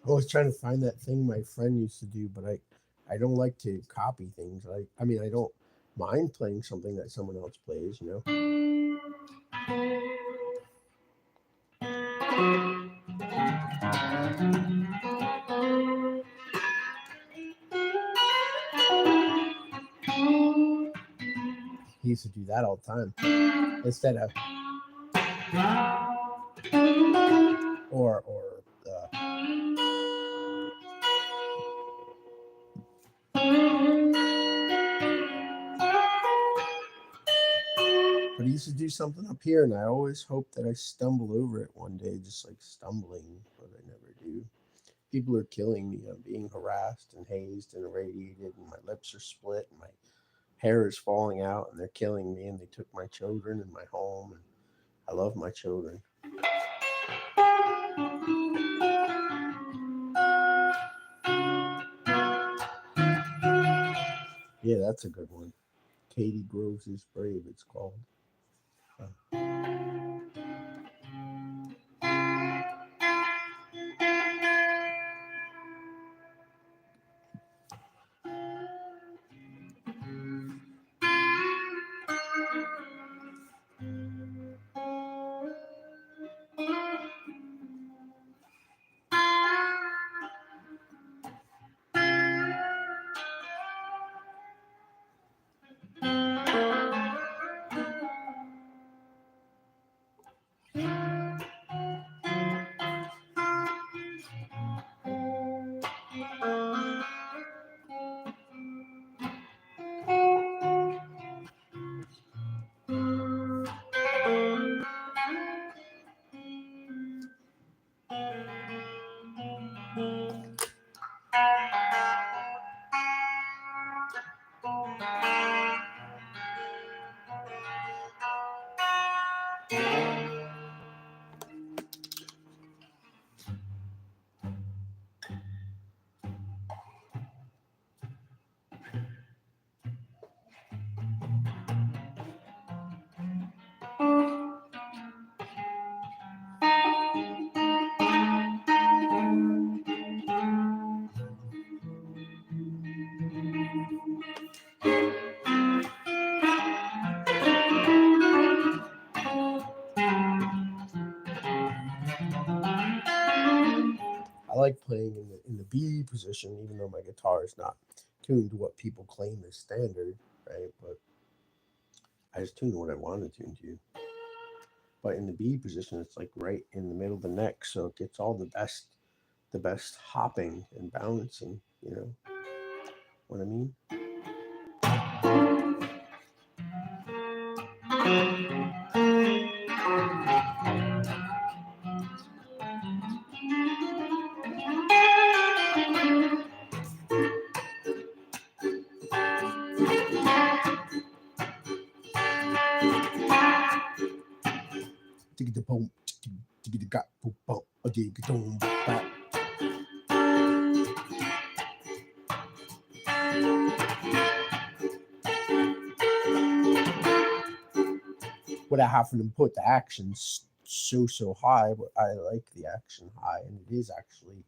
I was trying to find that thing my friend used to do, but I don't like to copy things. I mean, I don't mind playing something that someone else plays, you know. He used to do that all the time instead of or but he used to do something up here, and I always hope that I stumble over it one day, just like stumbling, but I never do. People are killing me. I'm being harassed and hazed and irradiated, and my lips are split, and my hair is falling out, and they're killing me. And they took my children and my home, and I love my children. Yeah, that's a good one. Katie Groves is Brave, it's called. like playing in the B position, even though my guitar is not tuned to what people claim is standard, right? But I just tune what I want to tune to. But in the B position, it's like right in the middle of the neck, so it gets all the best hopping and balancing. You know what I mean? Dig the boom, dig the got boom, boom, dig the boom, back. Without having to put the action so high, but I like the action high, and it is actually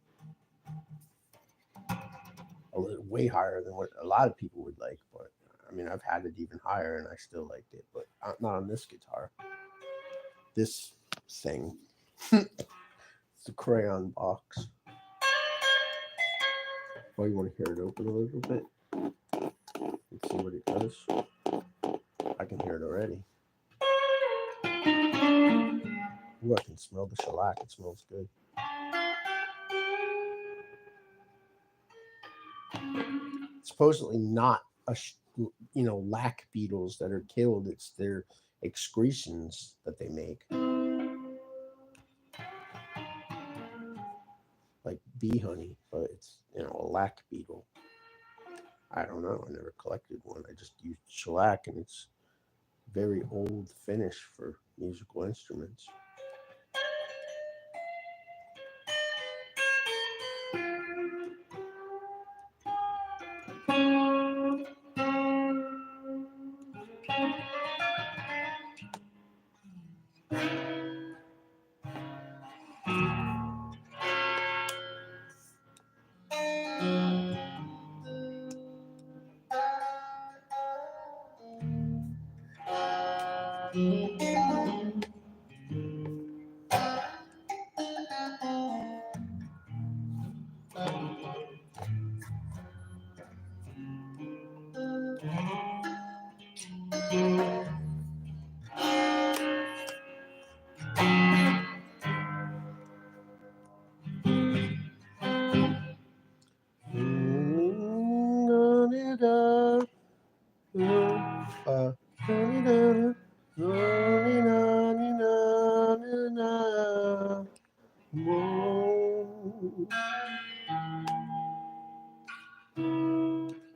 a little way higher than what a lot of people would like. But I mean, I've had it even higher, and I still liked it, but not on this guitar. This thing, it's a crayon box. Oh, you want to hear it open a little bit? Let's see what it does. I can hear it already. Ooh, I can smell the shellac. It smells good. It's supposedly not lac beetles that are killed. It's their excretions that they make, like bee honey, but it's a lac beetle. I don't know. I never collected one. I just used shellac, and it's very old finish for musical instruments.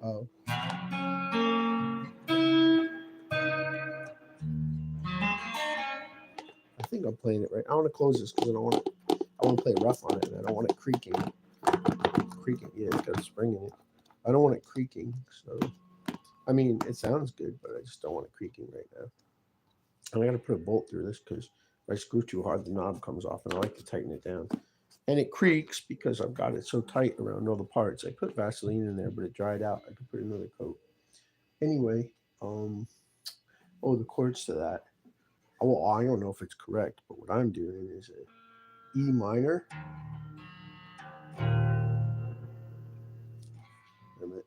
Oh. I think I'm playing it right. I want to close this because I want to play rough on it, and I don't want it creaking. Yeah, it's got a spring in it. I don't want it creaking. So, I mean, it sounds good, but I just don't want it creaking right now. And I got to put a bolt through this because if I screw too hard, the knob comes off, and I like to tighten it down. And it creaks because I've got it so tight around all the parts. I put Vaseline in there, but it dried out. I could put another coat. Anyway, the chords to that. Well, I don't know if it's correct, but what I'm doing is a E minor. Wait a minute.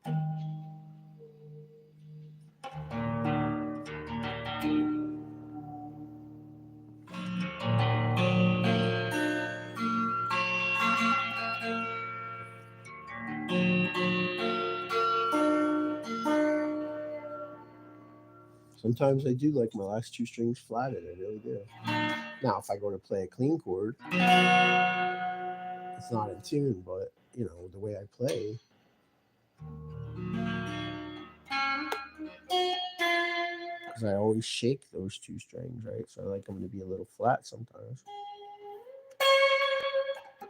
Sometimes I do like my last two strings flatted. I really do. Now, if I go to play a clean chord, it's not in tune, but the way I play. Because I always shake those two strings, right? So I like them to be a little flat sometimes.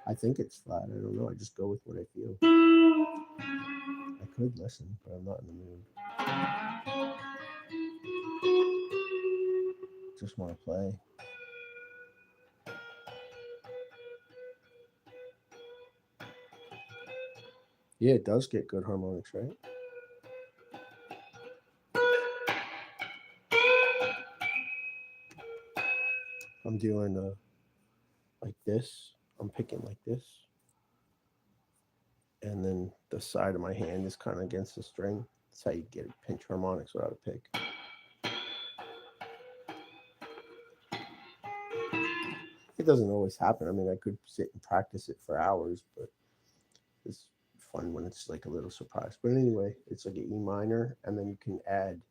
I think it's flat. I don't know. I just go with what I feel. I could listen, but I'm not in the mood. Just want to play. Yeah, it does get good harmonics, right? I'm doing like this. I'm picking like this. and then the side of my hand is kind of against the string. That's how you get pinch harmonics without a pick. It doesn't always happen. I mean, I could sit and practice it for hours, but it's fun when it's like a little surprise. But anyway, it's like an E minor, and then you can add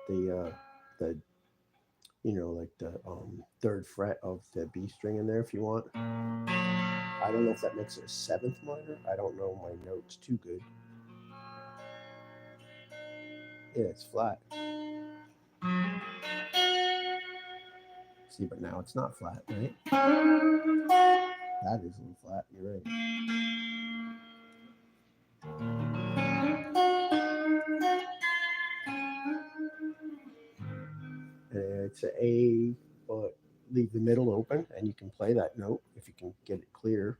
the like the third fret of the B string in there if you want. I don't know if that makes it a seventh minor. I don't know my notes too good. Yeah, it's flat. See, but now it's not flat, right? That is a little flat. You're right. It's an A, but leave the middle open, and you can play that note if you can get it clear.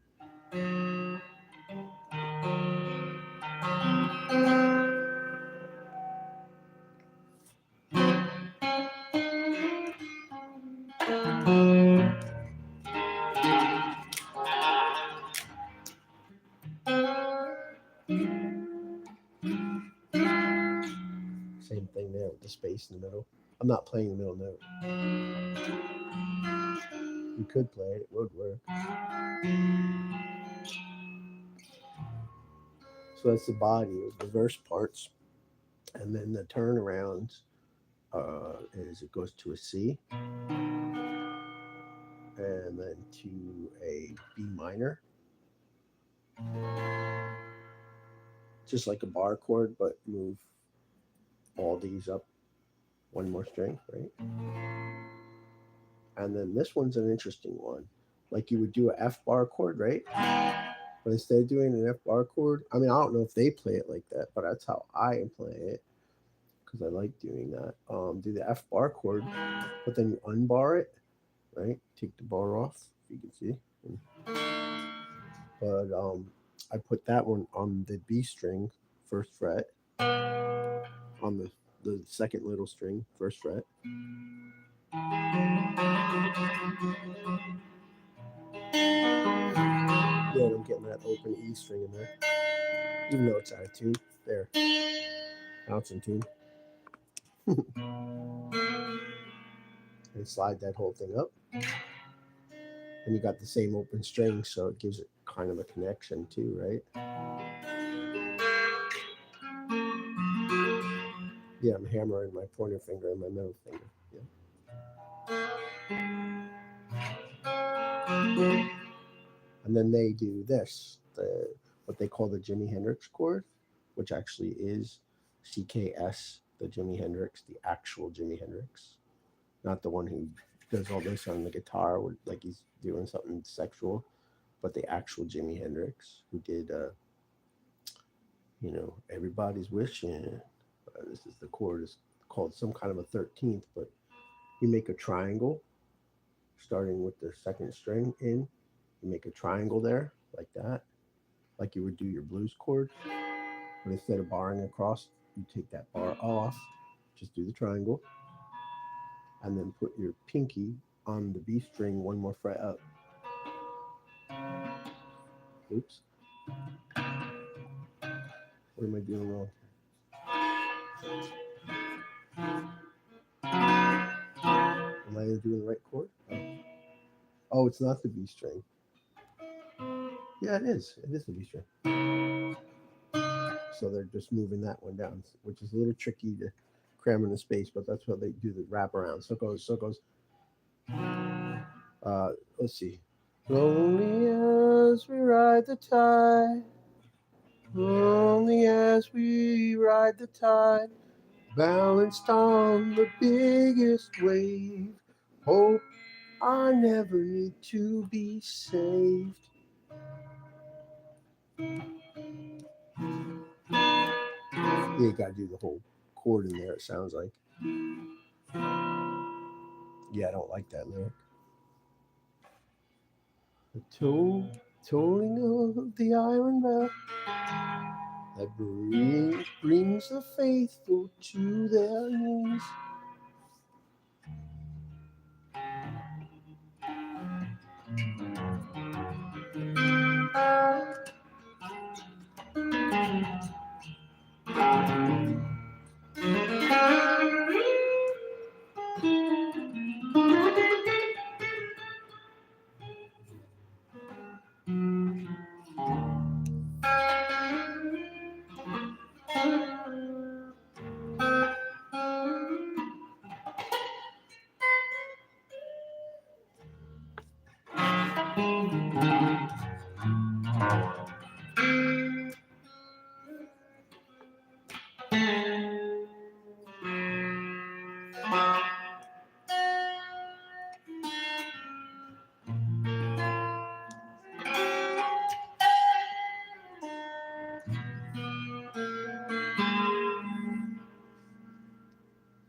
Same thing there with the space in the middle. I'm not playing the middle note. You could play it, it would work. So that's the body, the verse parts. And then the turnarounds is it goes to a C and then to a B minor. Just like a bar chord, but move all these up one more string, right? And then this one's an interesting one. Like you would do a F bar chord, right? But instead of doing an F bar chord, I mean, I don't know if they play it like that, but that's how I play it because I like doing that. Do the F bar chord, but then you unbar it, right? Take the bar off, if you can see. But I put that one on the B string, first fret, on the second little string, first fret. Yeah, I'm getting that open E string in there, even though it's out of tune. There, now it's in tune. And slide that whole thing up. And you got the same open string, so it gives it kind of a connection too, right? Yeah, I'm hammering my pointer finger and my middle finger. Yeah. And then they do this, what they call the Jimi Hendrix chord, which actually is CKS, the Jimi Hendrix, the actual Jimi Hendrix, not the one who does all this on the guitar, like he's doing something sexual, but the actual Jimi Hendrix who did, Everybody's Wishing. This is the chord is called some kind of a 13th, but you make a triangle starting with the second string in. You make a triangle there like that, like you would do your blues chord. But instead of barring across, you take that bar off, just do the triangle, and then put your pinky on the B string one more fret up. Oops. What am I doing wrong? Am I doing the right chord? Oh, it's not the B string. Yeah, it is. It is the B string. So they're just moving that one down, which is a little tricky to cram in the space, but that's what they do the wraparound. So it goes. Let's see. Lonely as we ride the tide, lonely as we ride the tide, balanced on the biggest wave. Hope I never need to be saved. Yeah, you gotta do the whole chord in there, it sounds like. Yeah, I don't like that lyric. The tolling of the iron bell that brings the faithful to their knees.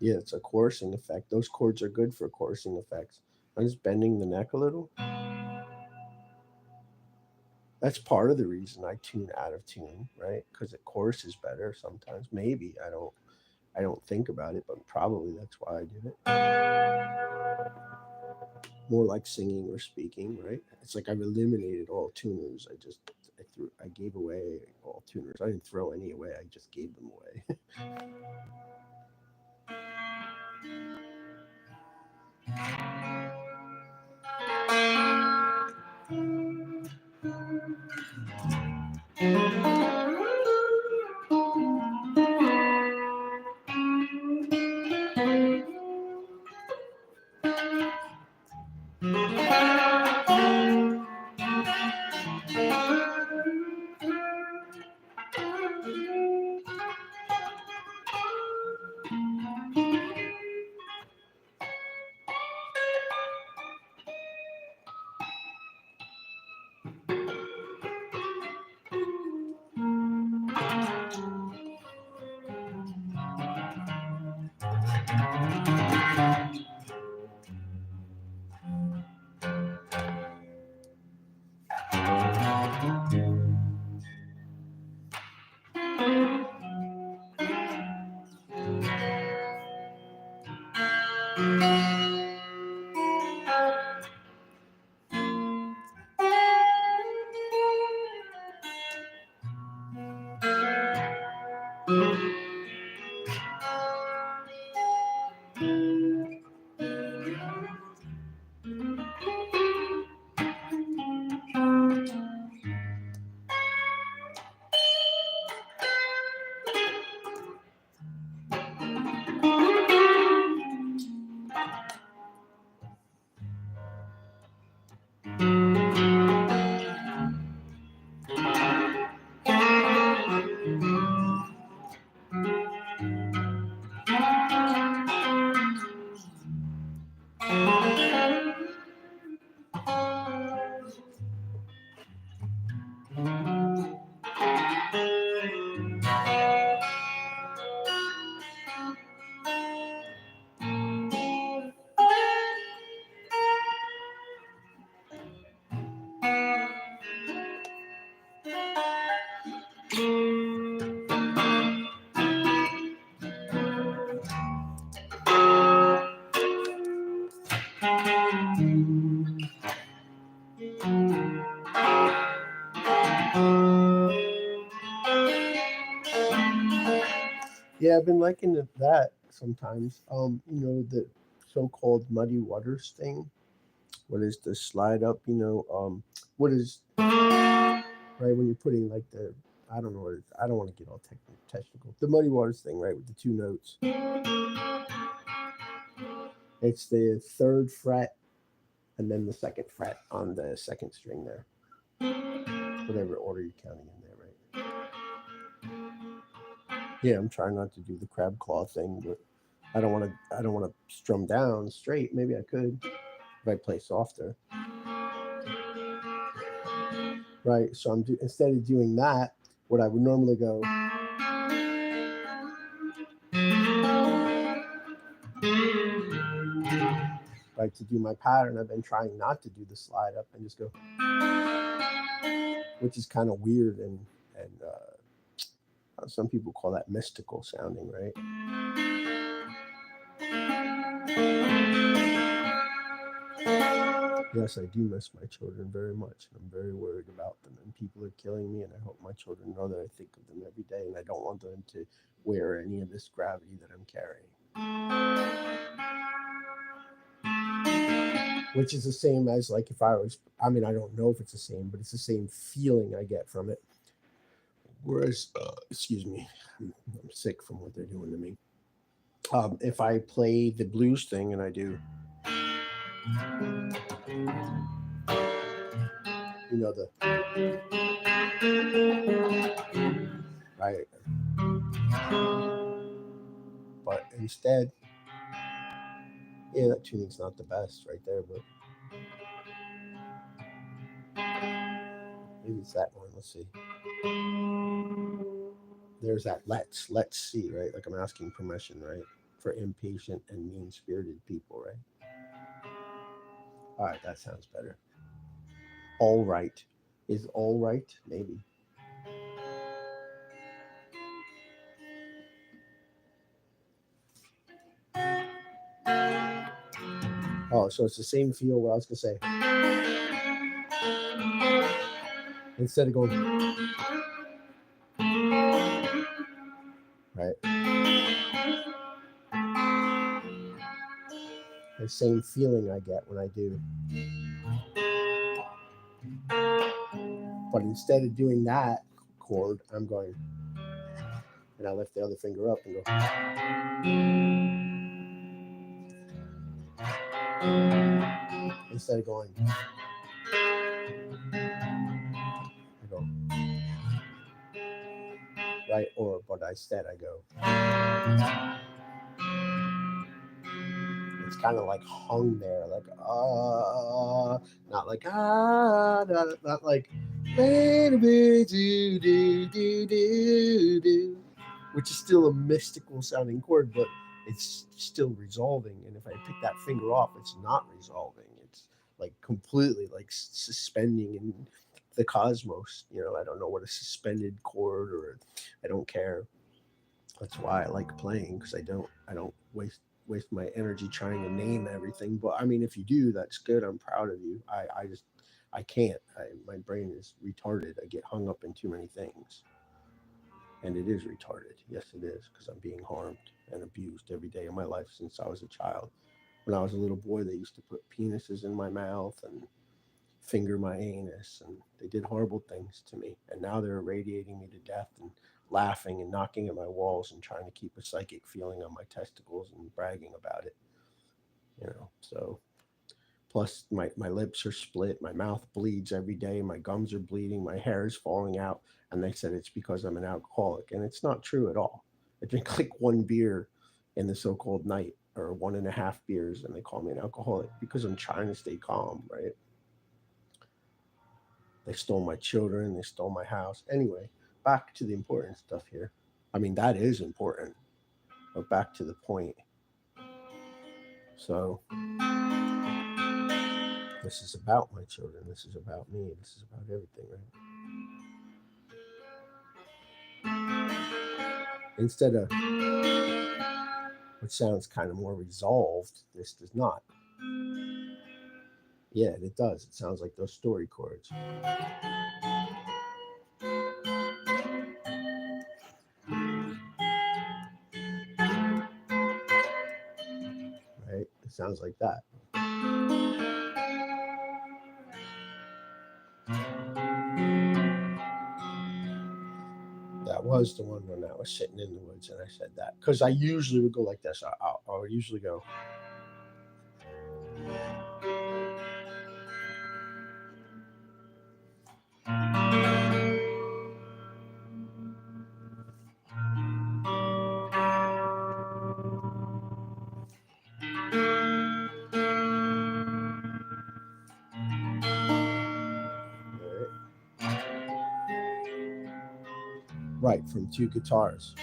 Yeah, it's a chorusing effect. Those chords are good for chorusing effects. I'm just bending the neck a little. That's part of the reason I tune out of tune, right? Because the chorus is better sometimes. Maybe I don't think about it, but probably that's why I did it. More like singing or speaking, right? It's like I've eliminated all tuners. I gave away all tuners. I didn't throw any away. I just gave them away. Yeah, I've been liking that sometimes. The so-called muddy waters thing. What is the slide up? What is right when you're putting like the I don't know what I don't want to get all technical. The muddy waters thing, right, with the two notes. It's the third fret and then the second fret on the second string there. Whatever order you're counting in there, right? Yeah, I'm trying not to do the crab claw thing, but I don't want to strum down straight. Maybe I could if I play softer. Right. So instead of doing that, what I would normally go right to do my pattern. I've been trying not to do the slide up and just go, which is kind of weird and some people call that mystical sounding, right? Yes, I do miss my children very much, and I'm very worried about them. And people are killing me, and I hope my children know that I think of them every day, and I don't want them to wear any of this gravity that I'm carrying. Which is the same as like if I don't know if it's the same, but it's the same feeling I get from it. Whereas, excuse me, I'm sick from what they're doing to me. If I play the blues thing and I do, the right, but instead, yeah, that tuning's not the best right there, but maybe it's that one. Let's see. There's that let's see, right? Like I'm asking permission, right? for impatient and mean-spirited people, right? All right, that sounds better. All right. Is all right? Maybe. Oh, so it's the same feel. What I was gonna say. Instead of going right, the same feeling I get when I do. But instead of doing that chord, I'm going, and I lift the other finger up and go. Instead of going, I go right, or but instead I go. It's kind of like hung there, like not like not like do do do do do, which is still a mystical sounding chord, but it's still resolving. And if I pick that finger off, it's not resolving. It's like completely like suspending in the cosmos. You know, I don't know what a suspended chord or I don't care. That's why I like playing because I don't waste my energy trying to name everything. But I mean, if you do, that's good. I'm proud of you. I just I can't. My brain is retarded. I get hung up in too many things, and it is retarded. Yes, it is because I'm being harmed and abused every day of my life since I was a child. When I was a little boy, they used to put penises in my mouth and finger my anus, and they did horrible things to me. And now they're irradiating me to death and laughing and knocking at my walls and trying to keep a psychic feeling on my testicles and bragging about it. You know, so plus my lips are split, my mouth bleeds every day, my gums are bleeding, my hair is falling out, and they said it's because I'm an alcoholic, and it's not true at all. I drink like one beer in the so-called night or one and a half beers, and they call me an alcoholic because I'm trying to stay calm, right? They stole my children. They stole my house. Anyway, back to the important stuff here. I mean, that is important, but back to the point. So, this is about my children. This is about me. This is about everything, right? Instead of, which sounds kind of more resolved, this does not. Yeah, it does. It sounds like those story chords. Right? It sounds like that. That was the one when I was sitting in the woods and I said that. Because I usually would go like this. I would usually go, right, from two guitars.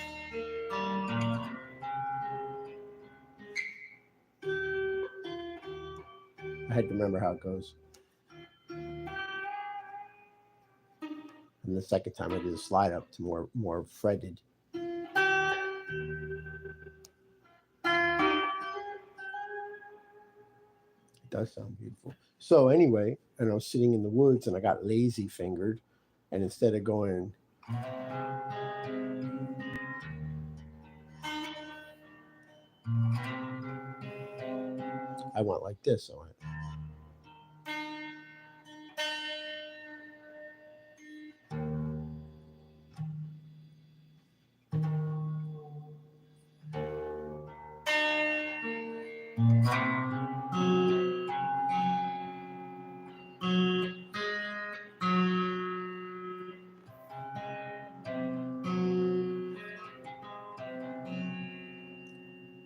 I had to remember how it goes. And the second time I did a slide up to more fretted. It does sound beautiful. So anyway, and I was sitting in the woods and I got lazy fingered, and instead of going I went like this. I went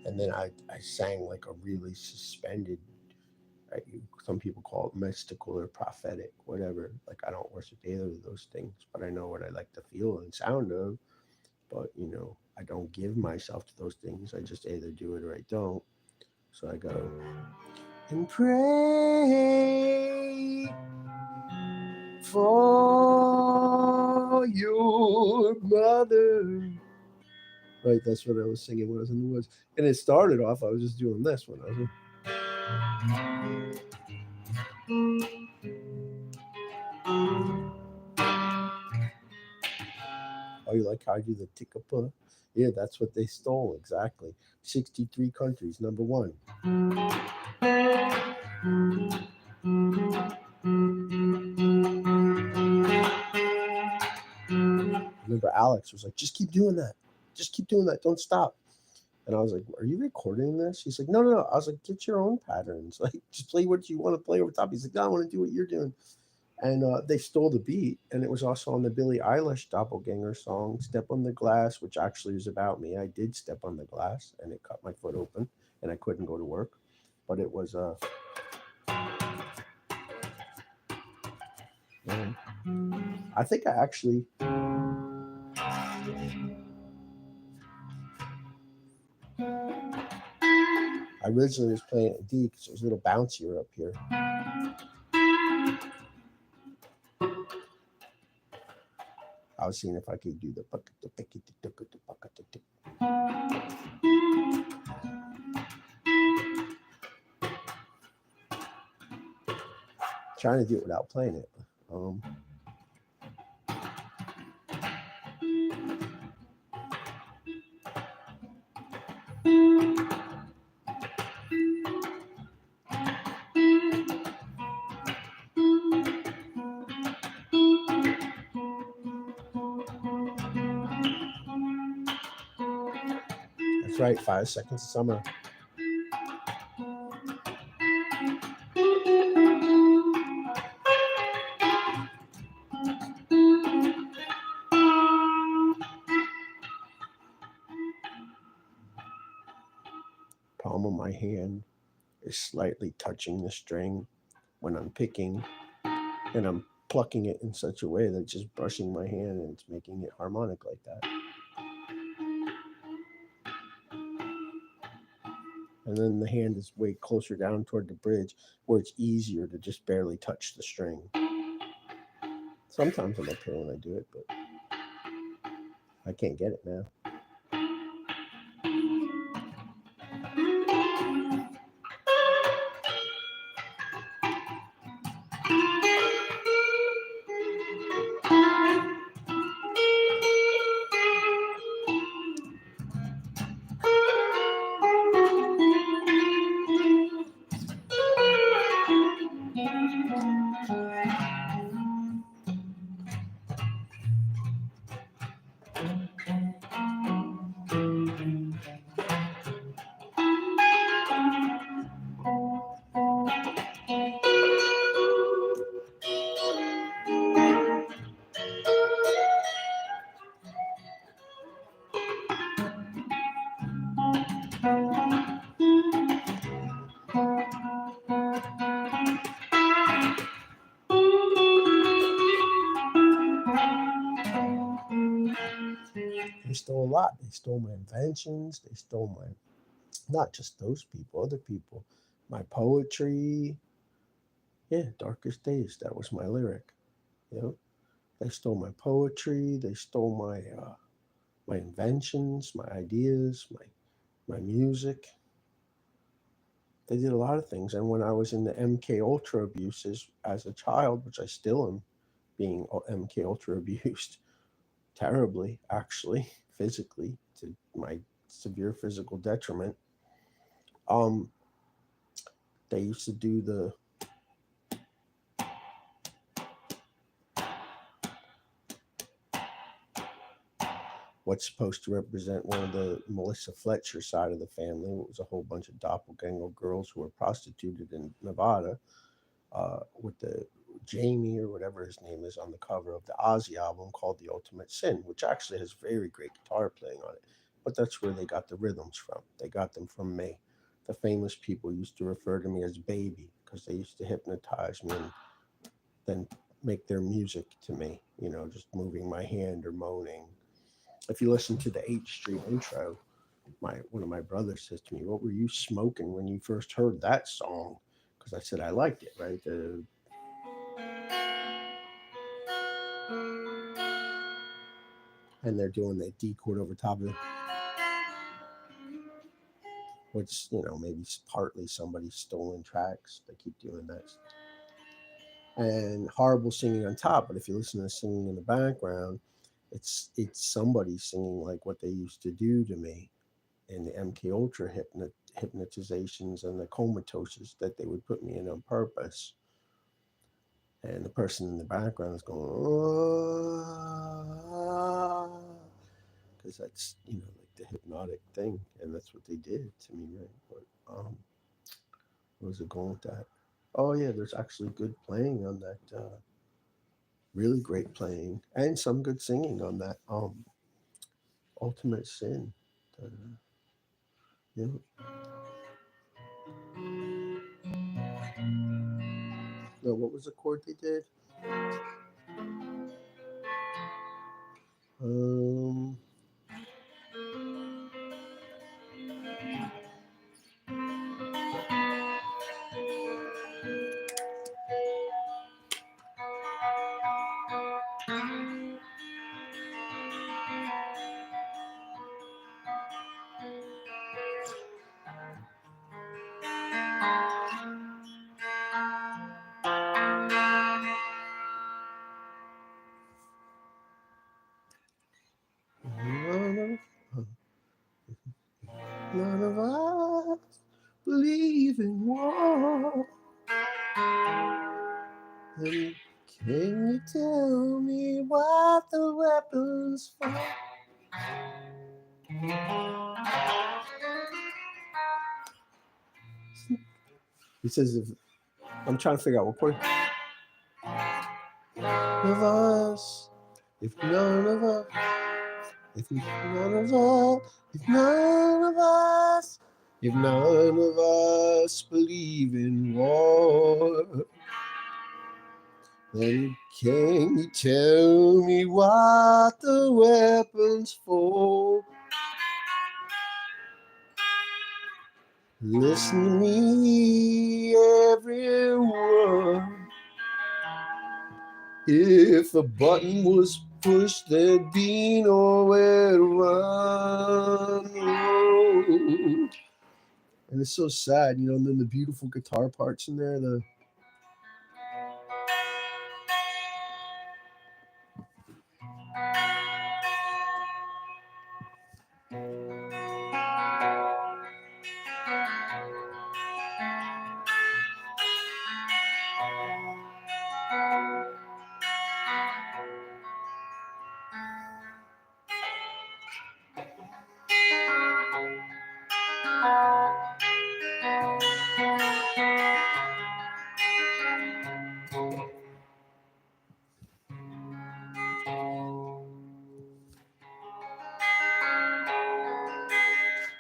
and then I sang like a really suspended right? Some people call it mystical or prophetic, whatever. Like I don't worship either of those things, but I know what I like to feel and sound of. But I don't give myself to those things. I just either do it or I don't. So I go and pray for your mother. Right, that's what I was singing when I was in the woods. And it started off, I was just doing this when I was. Oh, you like how I do the tickapa? Yeah, that's what they stole exactly. 63 countries, number one. Remember, Alex was like, just keep doing that. Just keep doing that. Don't stop. And I was like, are you recording this? He's like, no, no, no. I was like, get your own patterns. Like, just play what you want to play over top. He's like, no, I want to do what you're doing. And they stole the beat. And it was also on the Billie Eilish Doppelganger song, Step on the Glass, which actually is about me. I did step on the glass and it cut my foot open and I couldn't go to work. But it was, man, I think I actually, I originally was playing it D because it was a little bouncier up here. I was seeing if I could do the trying to do it without playing it. That's right, 5 Seconds of Summer. Palm of my hand is slightly touching the string when I'm picking, and I'm plucking it in such a way that it's just brushing my hand and it's making it harmonic like that. And then the hand is way closer down toward the bridge where it's easier to just barely touch the string. Sometimes I'm up here when I do it, but I can't get it now. They stole a lot. They stole my inventions. They stole my, not just those people, other people, my poetry. Yeah, Darkest Days. That was my lyric. You know, they stole my poetry. They stole my inventions, my ideas, my music. They did a lot of things. And when I was in the MK Ultra abuses as a child, which I still am being MK Ultra abused terribly, actually, physically, to my severe physical detriment. Um, they used to do the what's supposed to represent one of the Melissa Fletcher side of the family. It was a whole bunch of doppelganger girls who were prostituted in Nevada with the Jamie or whatever his name is on the cover of the Ozzy album called The Ultimate Sin, which actually has very great guitar playing on it. But that's where they got the rhythms from. They got them from me. The famous people used to refer to me as baby because they used to hypnotize me and then make their music to me, just moving my hand or moaning. If you listen to the H Street intro, one of my brothers says to me, "What were you smoking when you first heard that song?" Because I said I liked it, right? And they're doing that D chord over top of it, which maybe partly somebody's stolen tracks. They keep doing that, and horrible singing on top. But if you listen to the singing in the background, it's somebody singing like what they used to do to me in the MK Ultra hypnotizations and the comatoses that they would put me in on purpose. And the person in the background is going, oh, because that's like the hypnotic thing, and that's what they did to me, right? But where was it going with that? Oh yeah, there's actually good playing on that. Really great playing and some good singing on that. Ultimate Sin. Uh, yeah. No, what was the chord they did? Um, none of us believe in war. Then can you tell me what the weapons for? He says, if I'm trying to figure out what chord. None of us, if none of us, if none of us, if none of us, if none of us believe in war, then can you tell me what the weapon's for? Listen to me, everyone. If a button was pushed, there'd be nowhere to run. And it's so sad, and then the beautiful guitar parts in there,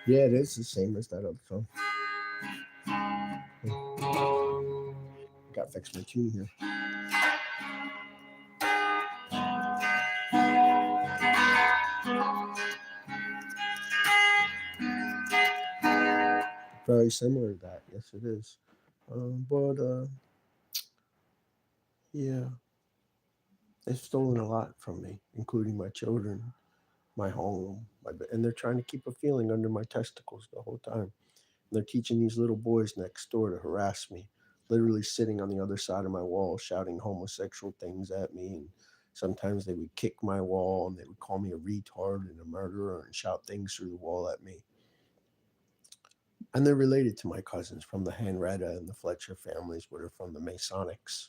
yeah, it is the same as that other song. Got to fix my tune here. Very similar to that. Yes, it is. But yeah, they've stolen a lot from me, including my children, my home, and they're trying to keep a feeling under my testicles the whole time. They're teaching these little boys next door to harass me, literally sitting on the other side of my wall, shouting homosexual things at me. And sometimes they would kick my wall and they would call me a retard and a murderer and shout things through the wall at me. And they're related to my cousins from the Henretta and the Fletcher families, which are from the Masonics,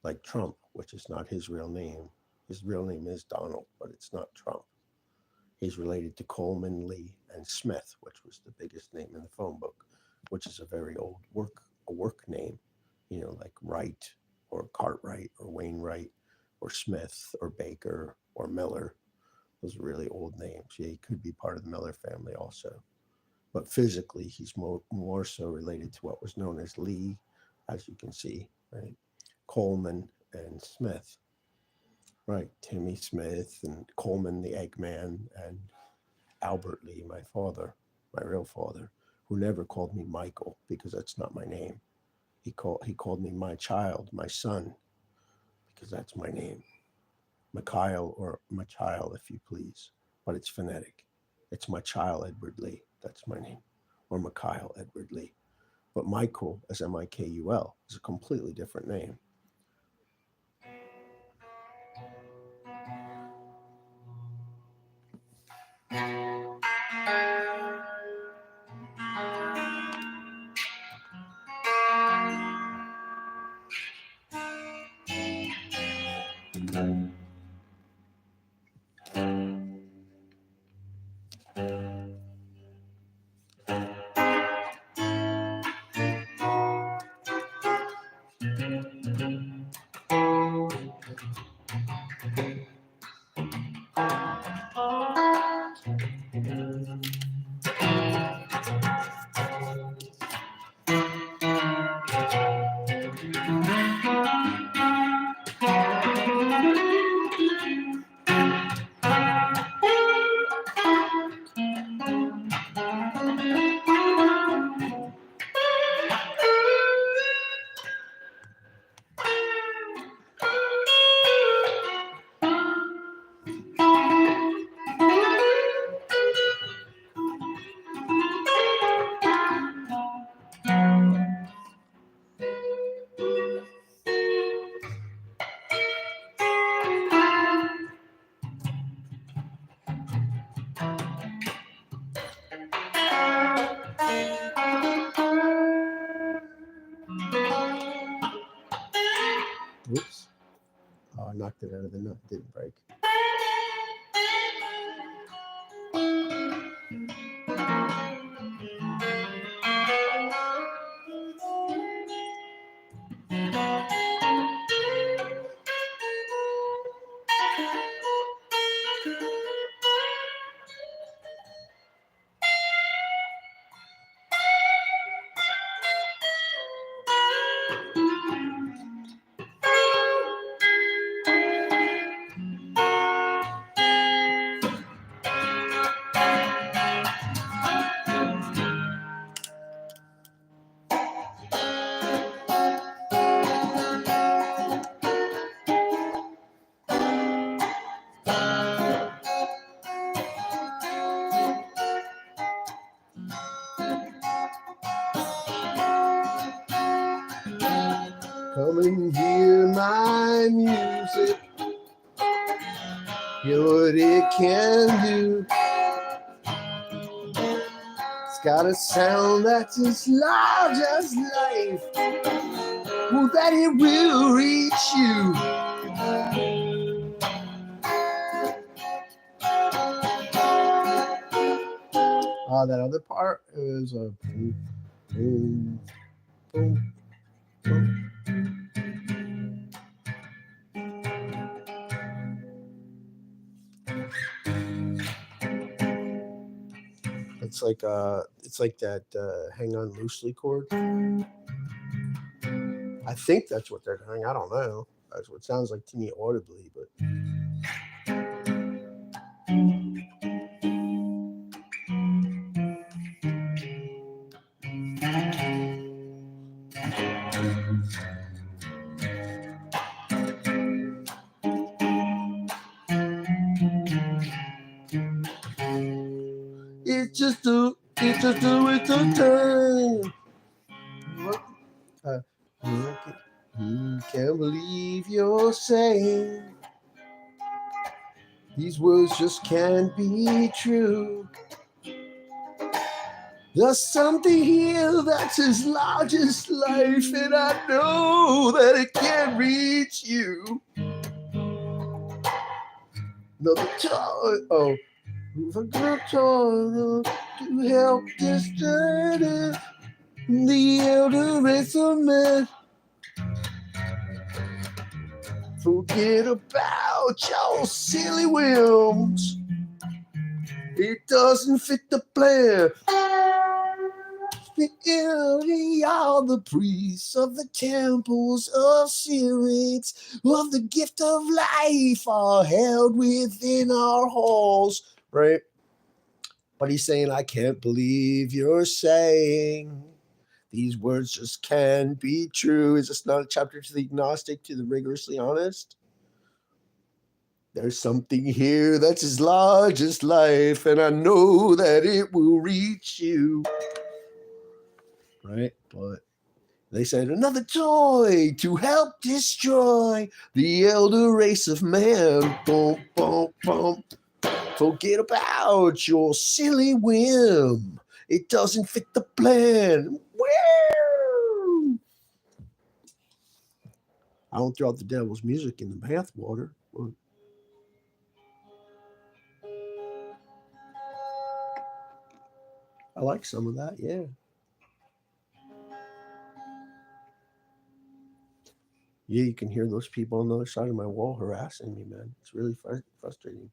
like Trump, which is not his real name. His real name is Donald, but it's not Trump. He's related to Coleman, Lee, and Smith, which was the biggest name in the phone book, which is a very old work name, like Wright or Cartwright or Wainwright or Smith or Baker or Miller. Those are really old names. Yeah, he could be part of the Miller family also. But physically, he's more so related to what was known as Lee, as you can see, right? Coleman and Smith. Right. Timmy Smith and Coleman the Eggman and Albert Lee, my father, my real father, who never called me Michael because that's not my name. He called me my child, my son, because that's my name. Mikhail or Michael, if you please, but it's phonetic. It's Michael Edward Lee. That's my name, or Mikhail Edward Lee. But Michael, as Mikul, is a completely different name. Oops. Oh, I knocked it out of the nut. Didn't break. Come and hear my music. Hear what it can do. It's got a sound that's as large as life. Well, that it will reach you. That other part is a boom, boom, boom, boom. It's like that hang on loosely chord. I think that's what they're doing. I don't know. That's what it sounds like to me audibly, but it's just a waste of time. Can't believe you're saying these words just can't be true. There's something here that's as large as life, and I know that it can't reach you. Another time, the good time to help disturb the elder race of men. Forget about your silly whims. It doesn't fit the plan. All the priests of the temples of spirits of the gift of life are held within our halls. Right? But he's saying, I can't believe you're saying these words just can't be true. Is this not a chapter to the agnostic, to the rigorously honest? There's something here that's as large as life, and I know that it will reach you. Right? But they said, another toy to help destroy the elder race of man. Boom, boom, boom. Forget about your silly whim. It doesn't fit the plan. Woo! I don't throw out the devil's music in the bathwater. I like some of that, yeah. Yeah, you can hear those people on the other side of my wall harassing me, man. It's really frustrating.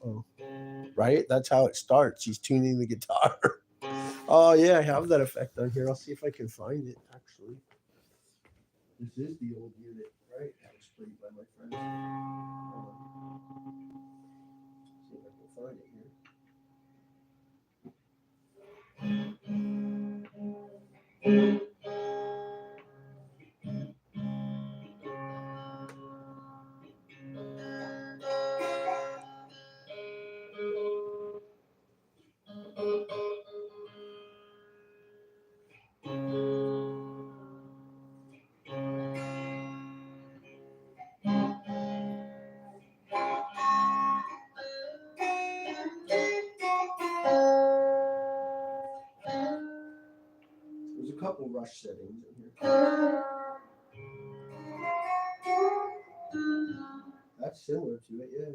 Oh, right? That's how it starts. He's tuning the guitar. Oh, yeah, I have that effect on here. I'll see if I can find it, actually. This is the old unit, right? That was played by my friend. See if I can find it here. There's a couple rush settings in here. That's similar to it, yeah.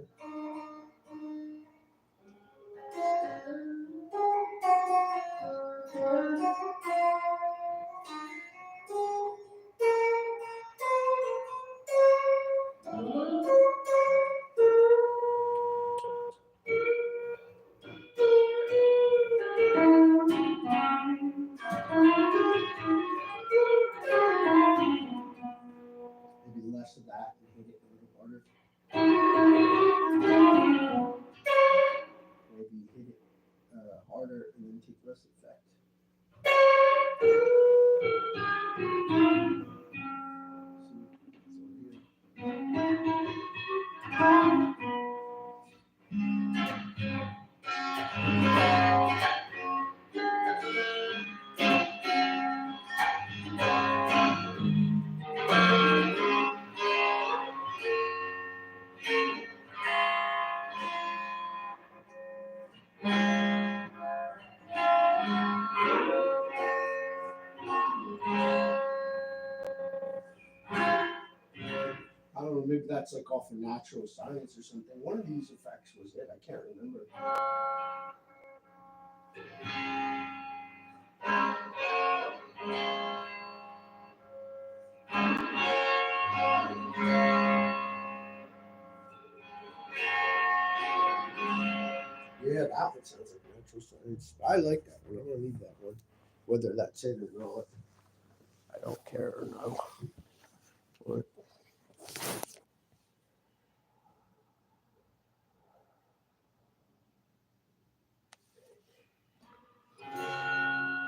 Maybe less of that and hit it a little harder. Maybe hit it harder and then take less effect. I don't know, maybe that's like off of Natural Science or something. One of these effects was it. I can't remember. Yeah, that one sounds like Natural Science. I like that one. I'm gonna leave that one. Whether that's it or not, I don't care or no. What?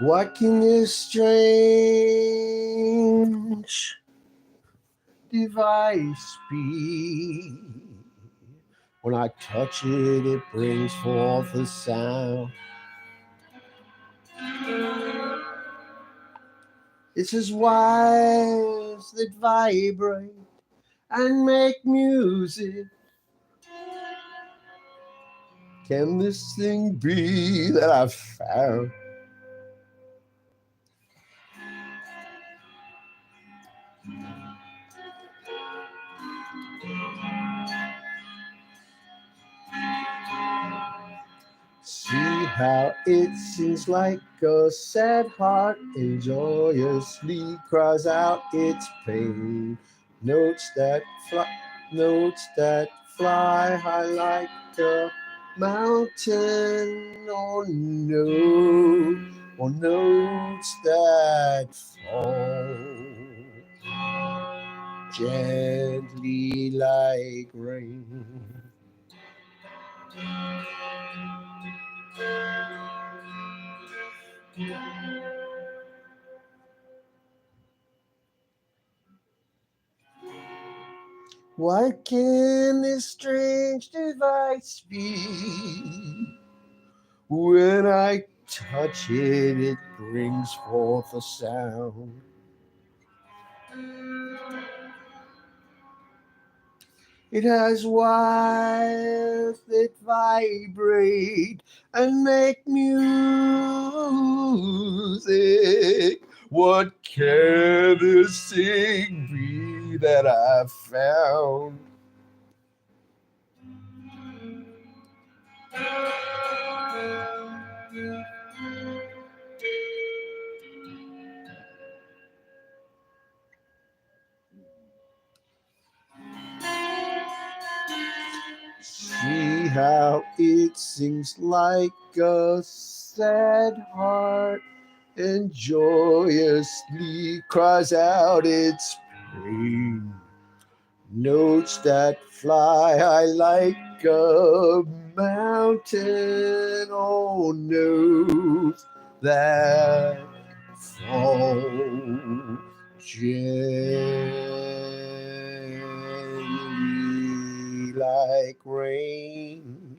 What can this strange device be? When I touch it, it brings forth a sound. It's as wires that vibrate and make music. Can this thing be that I've found? See how it sings like a sad heart and joyously cries out its pain. Notes that fly, notes that fly high like a mountain. Oh no, or notes that fall gently like rain. Why can this strange device be? When I touch it, it brings forth a sound. It has wires that vibrate and make music. What can this thing be that I've found? See how it sings like a sad heart and joyously cries out its pain. Notes that fly high like a mountain, oh, notes that fall gently like rain.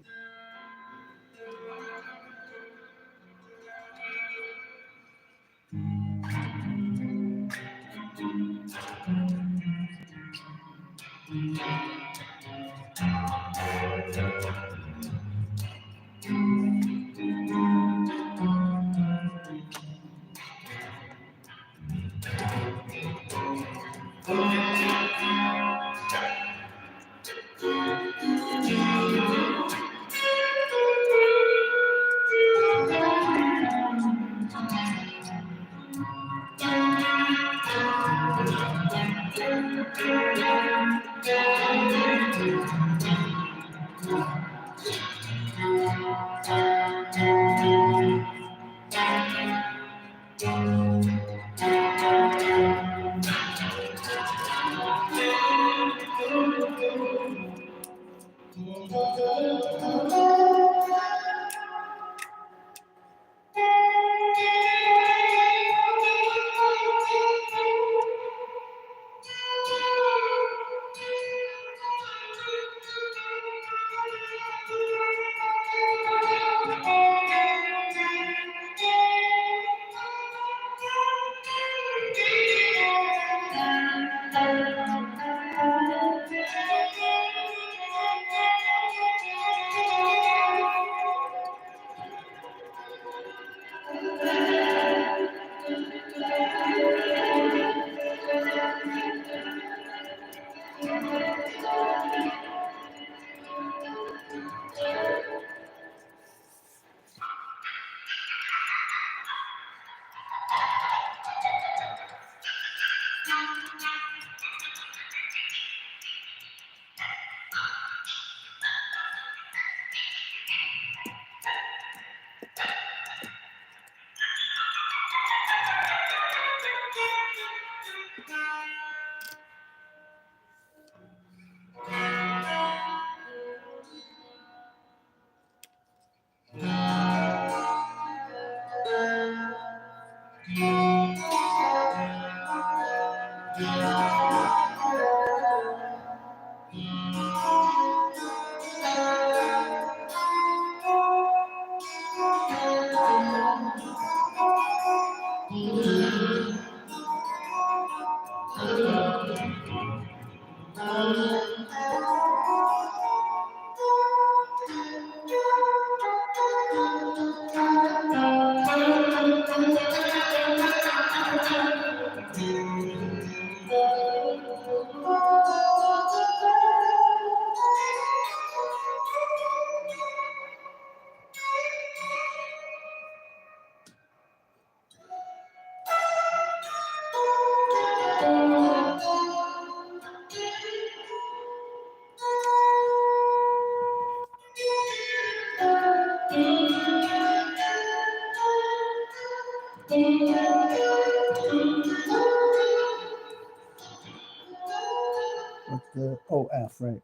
the F, right?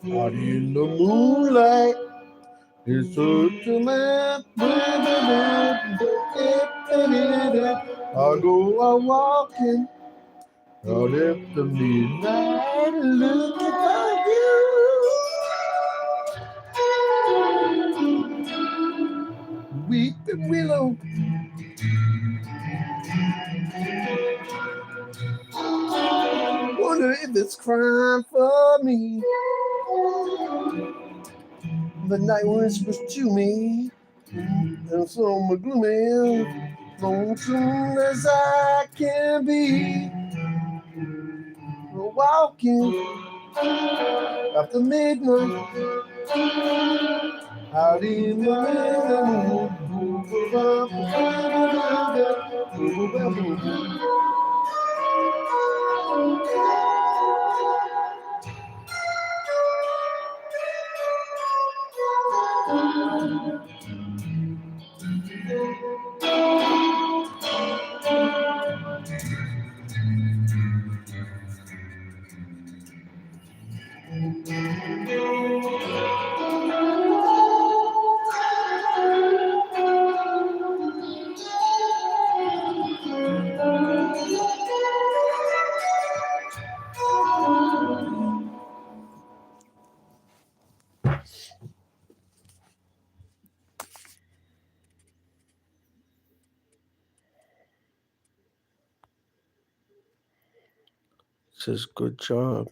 Party in the moonlight. It's such a map. I go out walking out after midnight looking for you. Weeping willow. Wonder if it's crying for me. The night whispers to me, and so I'm gloomy, lonesome as I can be. Walking after midnight, out in the rain. Says good job.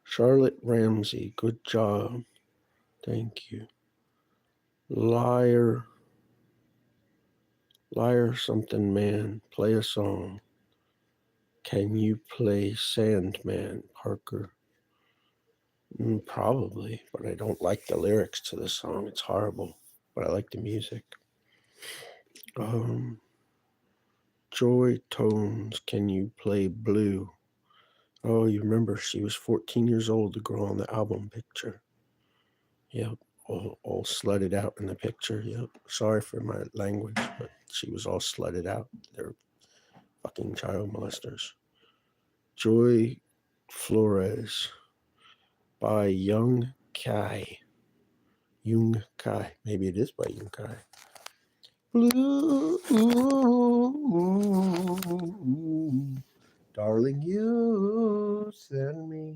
Charlotte Ramsey, good job. Thank you. Liar something man, play a song. Can you play Sandman, Parker? Probably, but I don't like the lyrics to the song. It's horrible, but I like the music. Joy Tones, can you play Blue? Oh, you remember she was 14 years old, the girl on the album picture. Yep, all slutted out in the picture. Yep. Sorry for my language, but she was all slutted out. They're fucking child molesters. Joy Flores by Young Kai. Young Kai. Maybe it is by Young Kai. Blue, darling, you send me.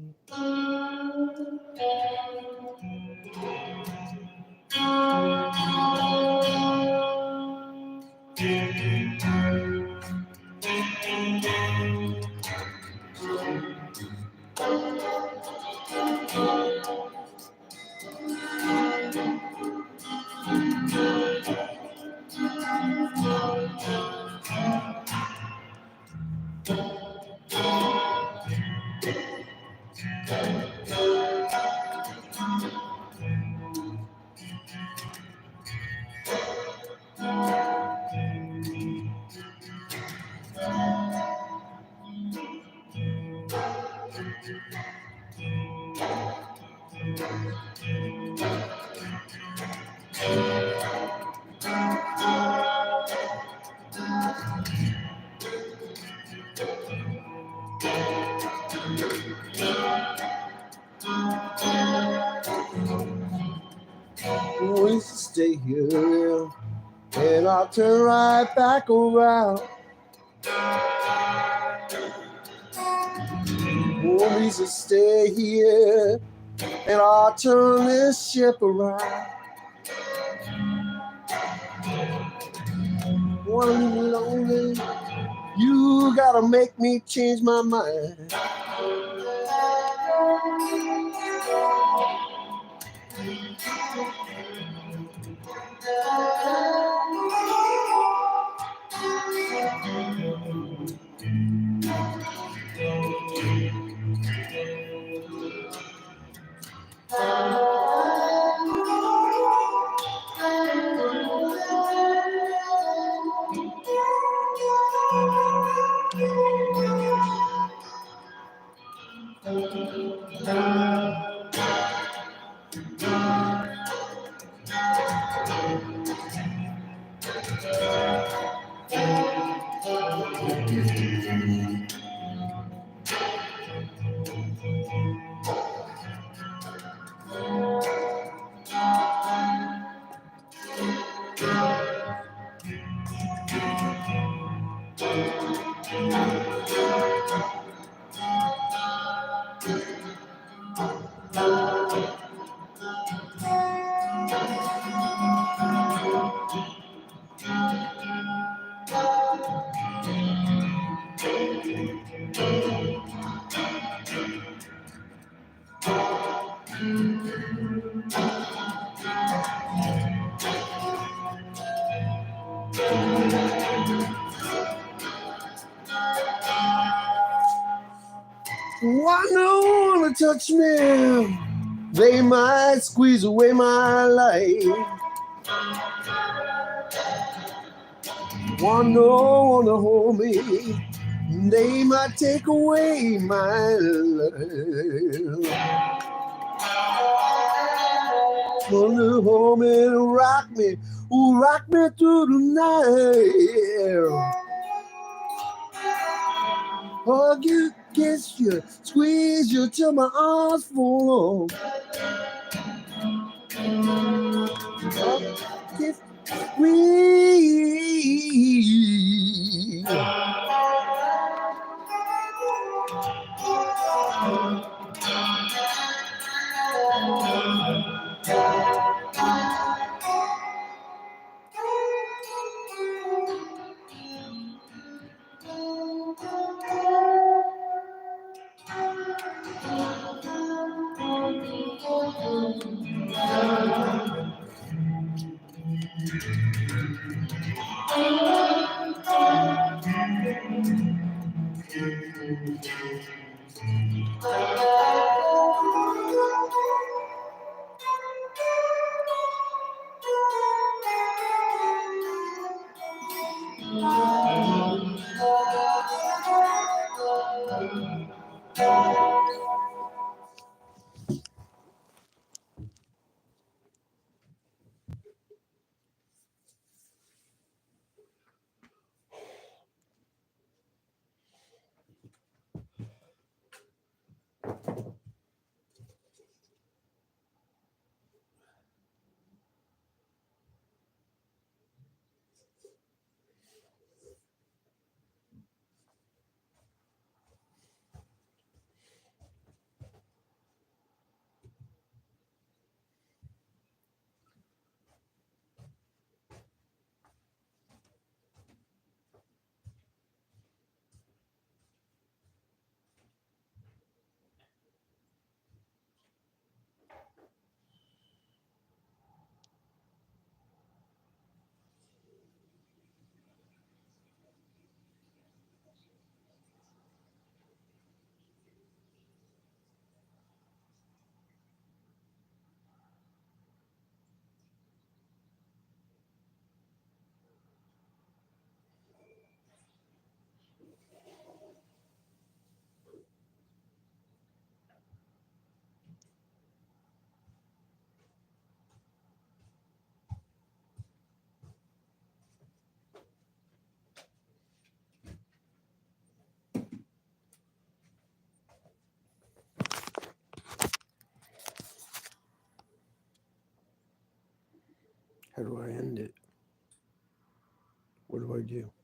Always stay here, and I'll turn right back around. Always stay here, and I'll turn this ship around. Wanna leave me lonely? You gotta make me change my mind. Why no one to touch me? They might squeeze away my life. Want no one to hold me? They might take away my life. Want to hold me and rock me through the night. Hug you, kiss you, squeeze you till my arms full on. Kiss, squeeze. How do I end it? What do I do?